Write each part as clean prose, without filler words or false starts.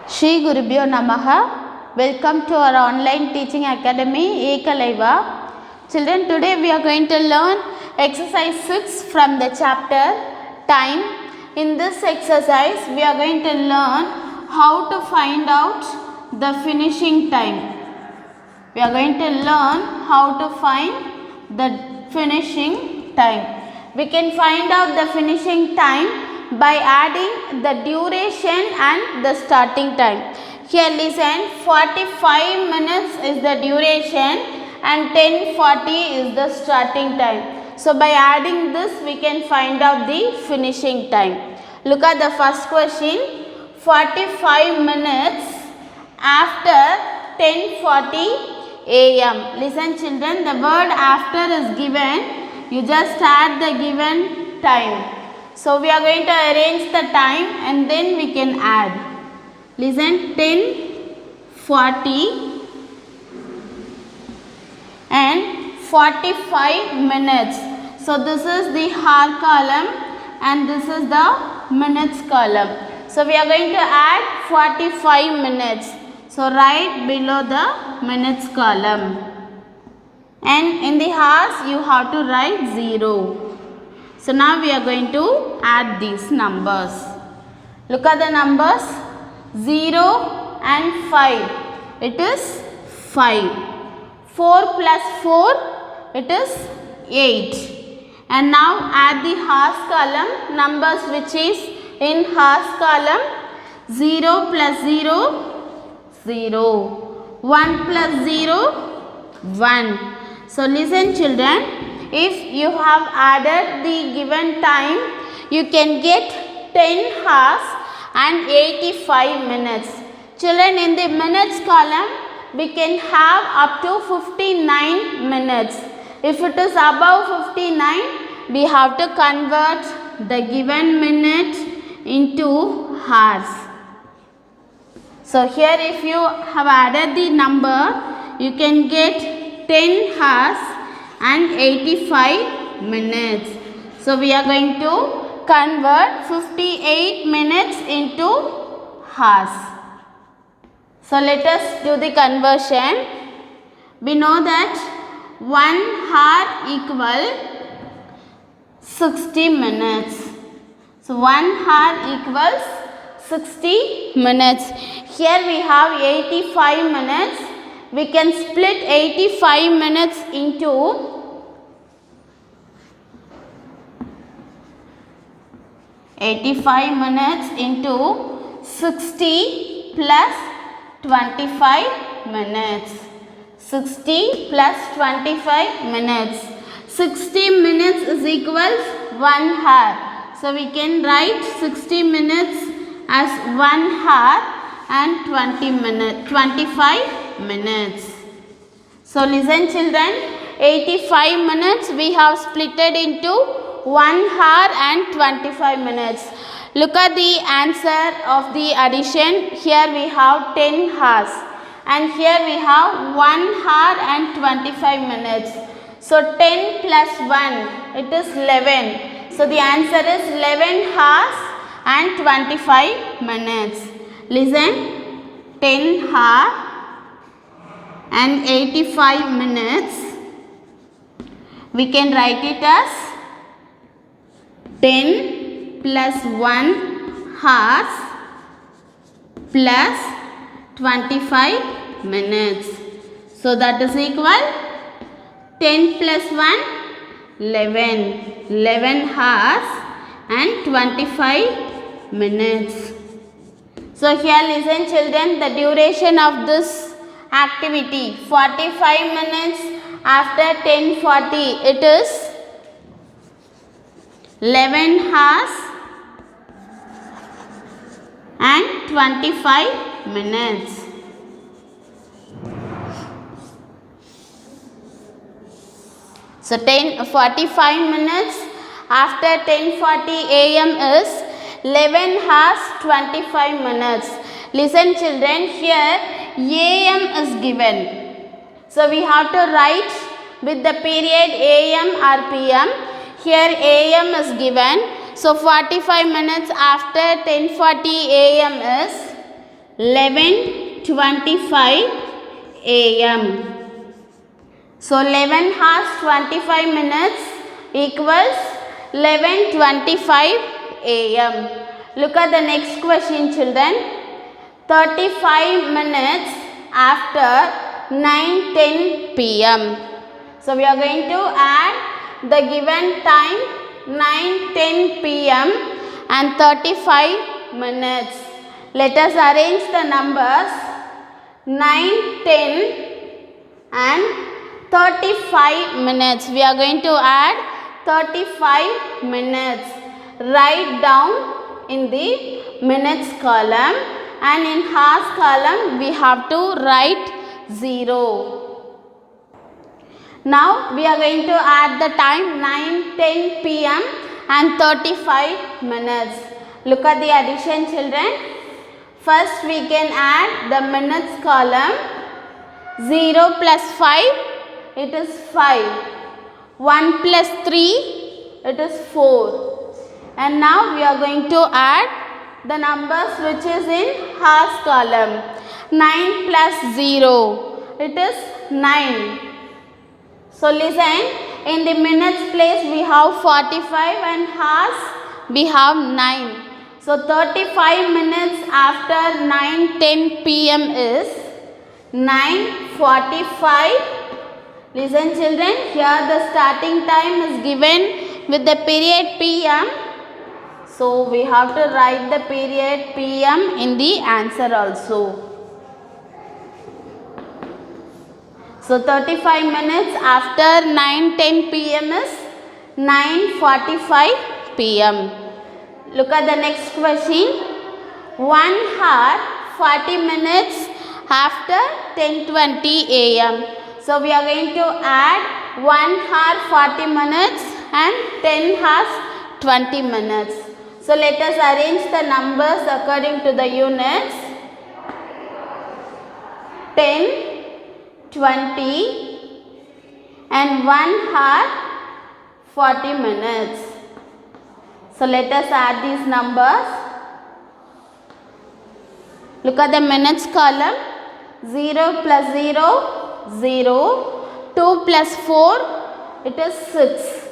Shri Gurubhyo Namaha. Welcome to our online teaching academy Ekalaiva. Children, today we are going to learn exercise 6 from the chapter time. In this exercise we are going to learn how to find out the finishing time. We are going to learn how to find the finishing time. We can find out the finishing time by adding the duration and the starting time. Here listen, 45 minutes is the duration and 10:40 is the starting time. So by adding this we can find out the finishing time. Look at the first question. 45 minutes after 10:40 am. Listen children, the word after is given. You just add the given time. So we are going to arrange the time and then we can add. Listen, 10:40 and 45 minutes. So this is the hour column and this is the minutes column. So we are going to add 45 minutes. So right below the minutes column. And in the hours you have to write 0. So now we are going to add these numbers. Look at the numbers 0 and 5. It is 5. 4 plus 4, it is 8. And now add the hours column numbers which is in hours column. 0 plus 0, 0. 1 plus 0, 1. So listen children, if you have added the given time, you can get 10 hours and 85 minutes. Children, in the minutes column, we can have up to 59 minutes. If it is above 59, we have to convert the given minute into hours. So here if you have added the number, you can get 10 hours and 85 minutes. So we are going to convert 58 minutes into hours. So let us do the conversion. We know that 1 hour equal 60 minutes. So 1 hour equals 60 minutes. Here we have 85 minutes. We can split 85 minutes into 60 plus 25 minutes. 60 plus 25 minutes. 60 minutes is equals 1 hour. So we can write 60 minutes as 1 hour and 25 minutes. So listen children, 85 minutes we have splitted into 1 hour and 25 minutes. Look at the answer of the addition. Here we have 10 hours and here we have 1 hour and 25 minutes. So 10 plus 1, it is 11. So the answer is 11 hours and 25 minutes. Listen, 10 hours and 85 minutes. We can write it as 10 plus 1 hours plus 25 minutes. So that is equal 10 plus 1, 11. 11 hours and 25 minutes. So here listen children, the duration of this activity 45 minutes after 10:40, it is 11 hours and 25 minutes. So 45 minutes after 10:40 am is 11 hours 25 minutes. Listen children, here am is given. So we have to write with the period am or pm. Here am is given. So 45 minutes after 10:40 am is 11:25 a.m. So 11 hours 25 minutes equals 11:25 a.m. Look at the next question, children. 35 minutes after 9:10 p.m. So we are going to add the given time 9:10 p.m. and 35 minutes. Let us arrange the numbers 9, 10 and 35 minutes. We are going to add 35 minutes. Write down in the minutes column, and in hours column we have to write 0. Now we are going to add the time 9:10 p.m. and 35 minutes. Look at the addition, children. First we can add the minutes column. 0 plus 5, it is 5. 1 plus 3, it is 4. And now we are going to add the numbers which is in hours column. 9 plus 0, it is 9. So listen, in the minutes place we have 45 and hours we have 9. So 35 minutes after 9:10 p.m. is 9:45. Listen, children, here the starting time is given with the period p.m. So we have to write the period p.m. in the answer also. So 35 minutes after 9:10 p.m. is 9:45 p.m. Look at the next question. 1 hour 40 minutes after 10:20 a.m. So we are going to add 1 hour 40 minutes and 10 hours 20 minutes. So let us arrange the numbers according to the units. 10, 20 and 1 hour 40 minutes. So let us add these numbers. Look at the minutes column. 0 plus 0, 0. 2 plus 4, it is 6.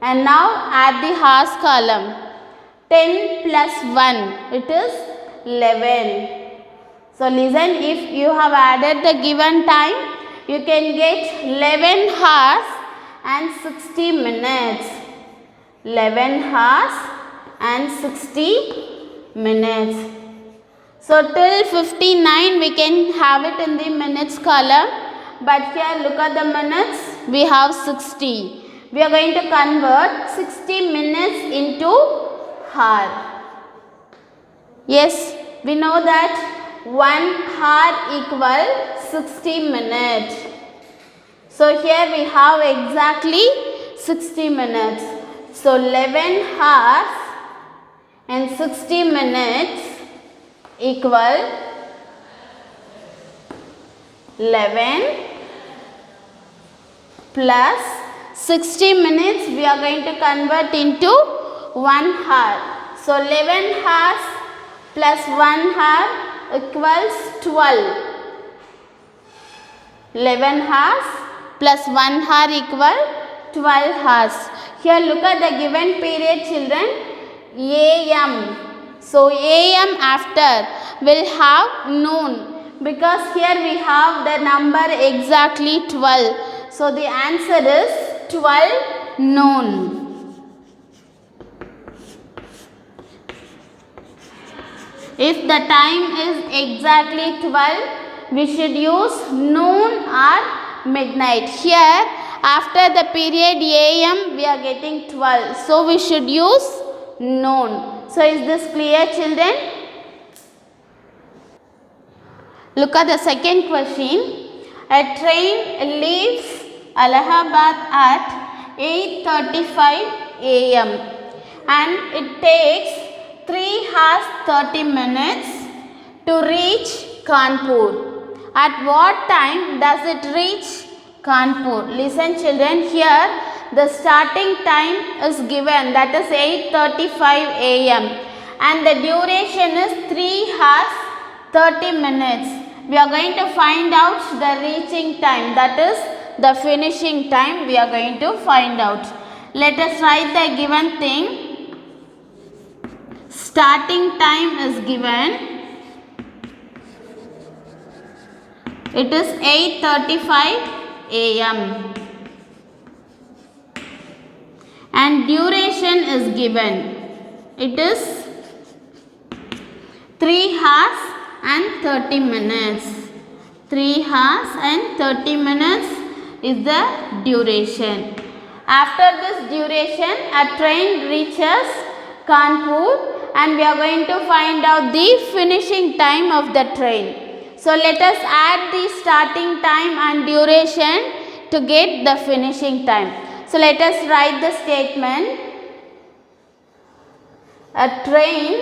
And now add the hours column. 10 plus 1, it is 11. So listen, if you have added the given time, you can get 11 hours and 60 minutes. 11 hours and 60 minutes. So till 59 we can have it in the minutes column, but here look at the minutes, we have 60. We are going to convert 60 minutes into hour. Yes, we know that 1 hour equal 60 minutes. So here we have exactly 60 minutes. So 11 hours and 60 minutes equal 11 plus 60 minutes we are going to convert into 1 hour. So 11 hours plus 1 hour equals 12. 11 hours plus 1 hour equal 12 hours. Here look at the given period, children. AM. So AM after will have noon, because here we have the number exactly 12. So the answer is 12 noon. If the time is exactly 12, we should use noon or midnight. Here after the period AM we are getting 12. So we should use noon. So is this clear, children? Look at the second question. A train leaves Allahabad at 8:35 a.m. and it takes 3 hours 30 minutes to reach Kanpur. At what time does it reach Kanpur? Listen, children, here the starting time is given, that is 8:35 a.m. and the duration is 3 hours 30 minutes. We are going to find out the reaching time, that is the finishing time we are going to find out. Let us write the given thing. Starting time is given. It is 8:35 a.m. and duration is given. It is 3 hours and 30 minutes. 3 hours and 30 minutes is the duration. After this duration, a train reaches Kanpur and we are going to find out the finishing time of the train. So let us add the starting time and duration to get the finishing time. So let us write the statement. A train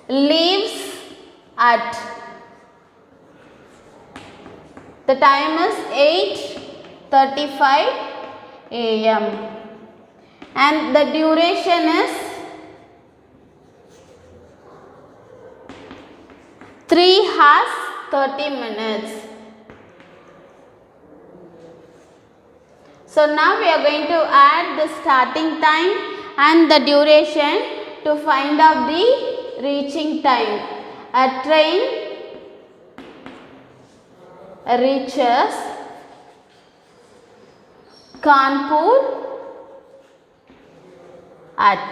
leaves at, the time is 8:35 a.m. and the duration is 3 hours 30 minutes. So now we are going to add the starting time and the duration to find out the reaching time. A train reaches Kanpur at.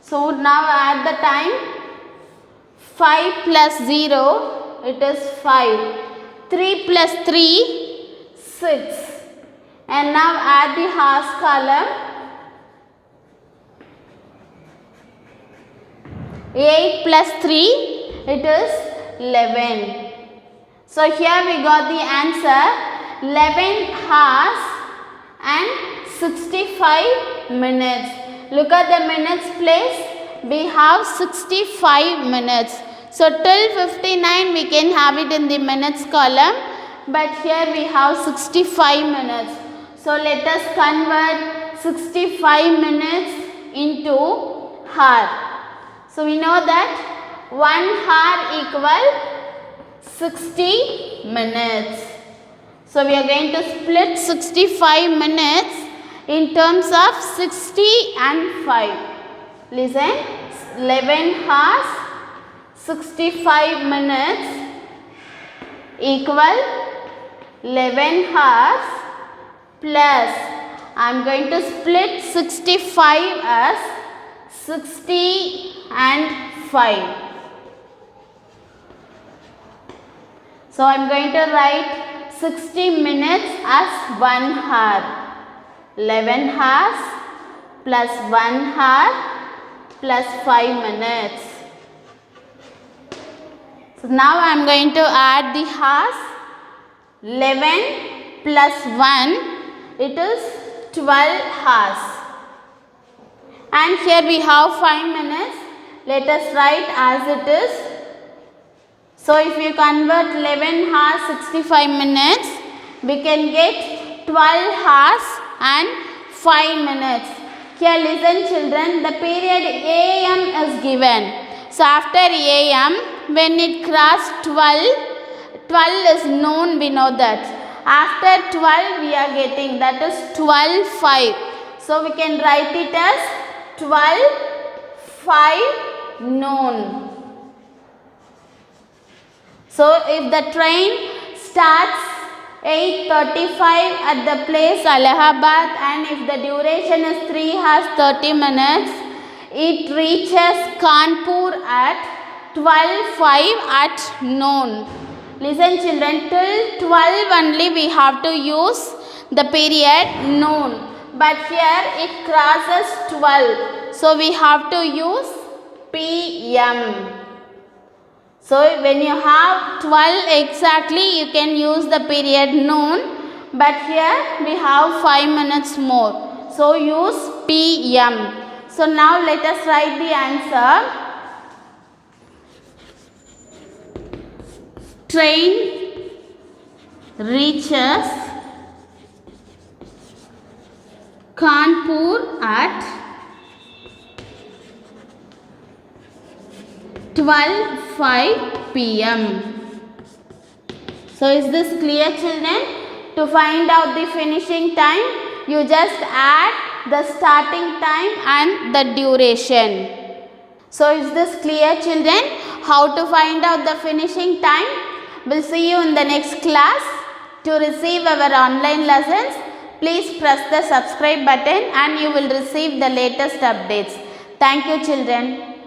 So now add the time. 5 plus 0, it is 5. 3 plus 3, 6. And now add the hours column. 8 plus 3, it is 11. So here we got the answer, 11 hours and 65 minutes. Look at the minutes place. We have 65 minutes. So till 59 we can have it in the minutes column, but here we have 65 minutes. So let us convert 65 minutes into hour. So we know that 1 hour equal 60 minutes. So we are going to split 65 minutes in terms of 60 and 5. Listen, 11 hours 65 minutes equal 11 hours plus, I am going to split 65 as 60 and 5. So I am going to write 60 minutes as 1 hour. 11 hours plus 1 hour plus 5 minutes. So now I am going to add the hours. 11 plus 1, it is 12 hours. And here we have 5 minutes. Let us write as it is. So if you convert 11 hours 65 minutes, we can get 12 hours and 5 minutes. Here listen children, the period AM is given. So after AM, when it crosses 12, 12 is noon, we know that. After 12 we are getting, that is 12:05. So we can write it as 12:05 noon. So if the train starts 8:35 at the place Allahabad and if the duration is 3 hours 30 minutes, it reaches Kanpur at 12:05 at noon. Listen children, till 12 only we have to use the period noon. But here it crosses 12. So we have to use PM. So when you have 12 exactly, you can use the period noon. But here we have 5 minutes more. So use PM. So now let us write the answer. Train reaches Kanpur at 12:05 p.m. So is this clear, children? To find out the finishing time, you just add the starting time and the duration. So is this clear, children? How to find out the finishing time? We'll see you in the next class. To receive our online lessons, please press the subscribe button and you will receive the latest updates. Thank you, children.